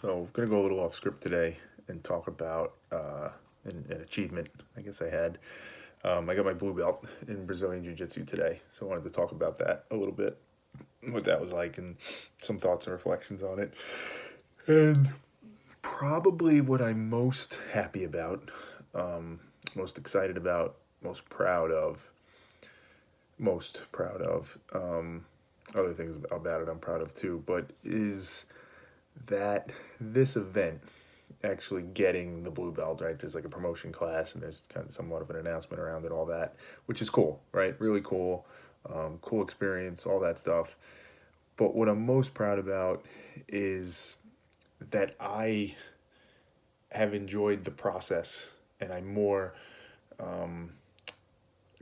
So I'm gonna go a little off script today and talk about an achievement I guess I had. I got my blue belt in Brazilian Jiu Jitsu today, so I wanted to talk about that a little bit, what that was like, and some thoughts and reflections on it. And probably what I'm most happy about, most excited about, most proud of. Other things about it I'm proud of too, but is that this event actually getting the blue belt, right? There's like a promotion class and there's kind of somewhat of an announcement around it, all that, which is cool, right? Really cool, cool experience, all that stuff. But what I'm most proud about is that I have enjoyed the process, and I'm more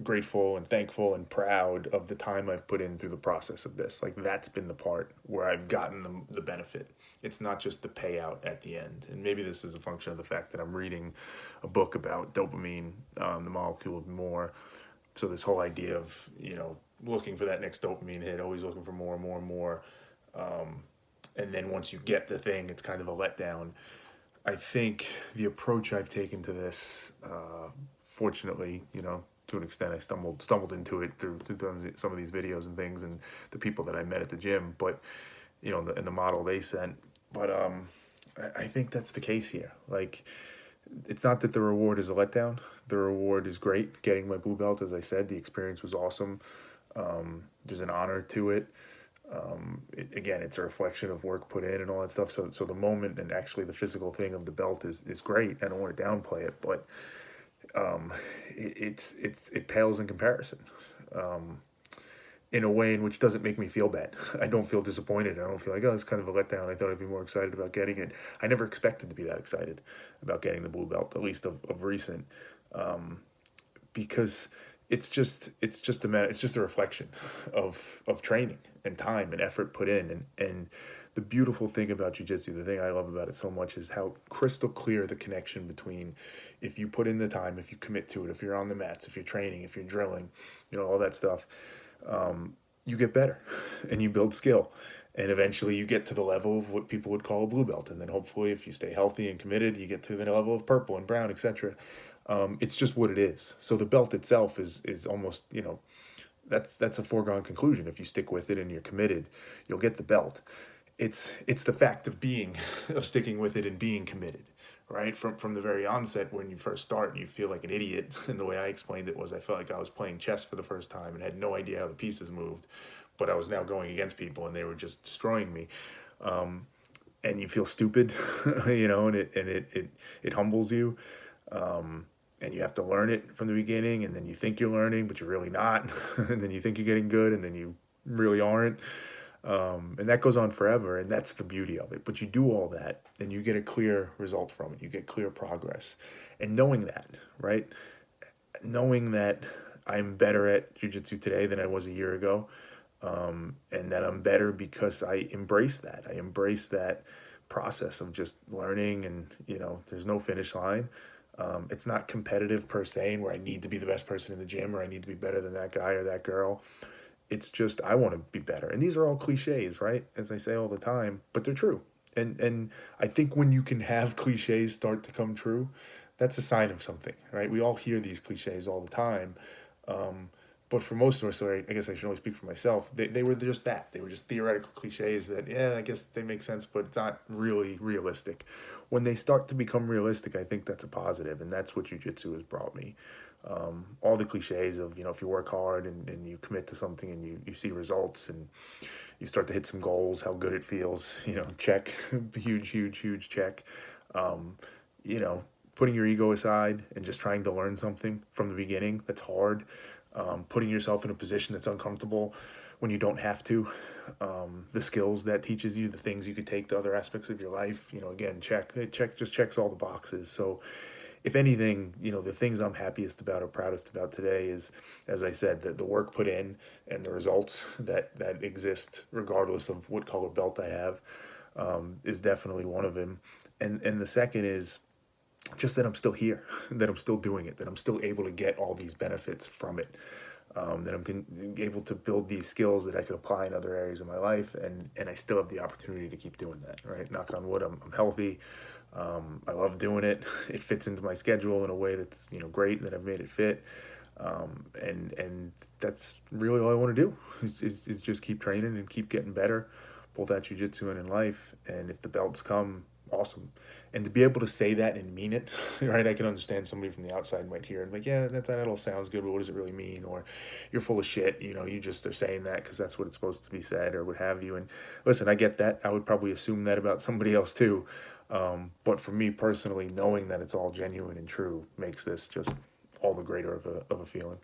grateful and thankful and proud of the time I've put in through the process of this. Like, that's been the part where I've gotten the benefit. It's not just the payout at the end. And maybe this is a function of the fact that I'm reading a book about dopamine, the molecule of more. So this whole idea of, looking for that next dopamine hit, always looking for more and more and more. And then once you get the thing, it's kind of a letdown. I think the approach I've taken to this, fortunately, to an extent, I stumbled into it through some of these videos and things, and the people that I met at the gym. But and the model they sent. But I think that's the case here. Like, it's not that the reward is a letdown. The reward is great. Getting my blue belt, as I said, the experience was awesome. There's an honor to it. Again, it's a reflection of work put in and all that stuff. So the moment and actually the physical thing of the belt is great. I don't want to downplay it, but it pales in comparison. In a way in which doesn't make me feel bad. I don't feel disappointed. I don't feel like, oh, it's kind of a letdown. I thought I'd be more excited about getting it. I never expected to be that excited about getting the blue belt, at least of recent, because it's just a reflection of training and time and effort put in. And the beautiful thing about jiu-jitsu, the thing I love about it so much, is how crystal clear the connection between, if you put in the time, if you commit to it, if you're on the mats, if you're training, if you're drilling, all that stuff, you get better and you build skill. And eventually you get to the level of what people would call a blue belt. And then hopefully, if you stay healthy and committed, you get to the level of purple and brown, etc. It's just what it is. So the belt itself is almost, that's a foregone conclusion. If you stick with it and you're committed, you'll get the belt. It's the fact of being, of sticking with it and being committed, right? From the very onset, when you first start and you feel like an idiot. And the way I explained it was, I felt like I was playing chess for the first time and had no idea how the pieces moved, but I was now going against people and they were just destroying me. And you feel stupid, and it humbles you. And you have to learn it from the beginning, and then you think you're learning, but you're really not. And then you think you're getting good, and then you really aren't. And that goes on forever, and that's the beauty of it. But you do all that, and you get a clear result from it. You get clear progress. And knowing that, right? Knowing that I'm better at jiu-jitsu today than I was a year ago, and that I'm better because I embrace that. I embrace that process of just learning, and, there's no finish line. It's not competitive per se, where I need to be the best person in the gym or I need to be better than that guy or that girl. It's just, I want to be better. And these are all cliches, right? As I say all the time, but they're true. And I think when you can have cliches start to come true, that's a sign of something, right? We all hear these cliches all the time. But for most of us, so I guess I should only speak for myself, they were just that. They were just theoretical cliches that, yeah, I guess they make sense, but it's not really realistic. When they start to become realistic, I think that's a positive, and that's what jiu-jitsu has brought me. All the cliches of, if you work hard and you commit to something and you see results and you start to hit some goals, how good it feels, check, huge, huge, huge check. You know, Putting your ego aside and just trying to learn something from the beginning, that's hard. Putting yourself in a position that's uncomfortable when you don't have to. The skills that teaches you, the things you could take to other aspects of your life, again, just checks all the boxes. So if anything, the things I'm happiest about or proudest about today is, as I said, the work put in and the results that exist regardless of what color belt I have, is definitely one of them. And the second is just that I'm still here, that I'm still doing it, that I'm still able to get all these benefits from it. that able to build these skills that I could apply in other areas of my life, and I still have the opportunity to keep doing that. Right, knock on wood, I'm healthy. I love doing it. It fits into my schedule in a way that's great that I've made it fit. And that's really all I want to do is just keep training and keep getting better, both at jujitsu and in life. And if the belts come, awesome. And to be able to say that and mean it, right? I can understand somebody from the outside might hear and like, yeah, that all sounds good, but what does it really mean? Or you're full of shit, you just are saying that because that's what it's supposed to be said or what have you. And listen, I get that. I would probably assume that about somebody else too. But for me personally, knowing that it's all genuine and true makes this just all the greater of a feeling.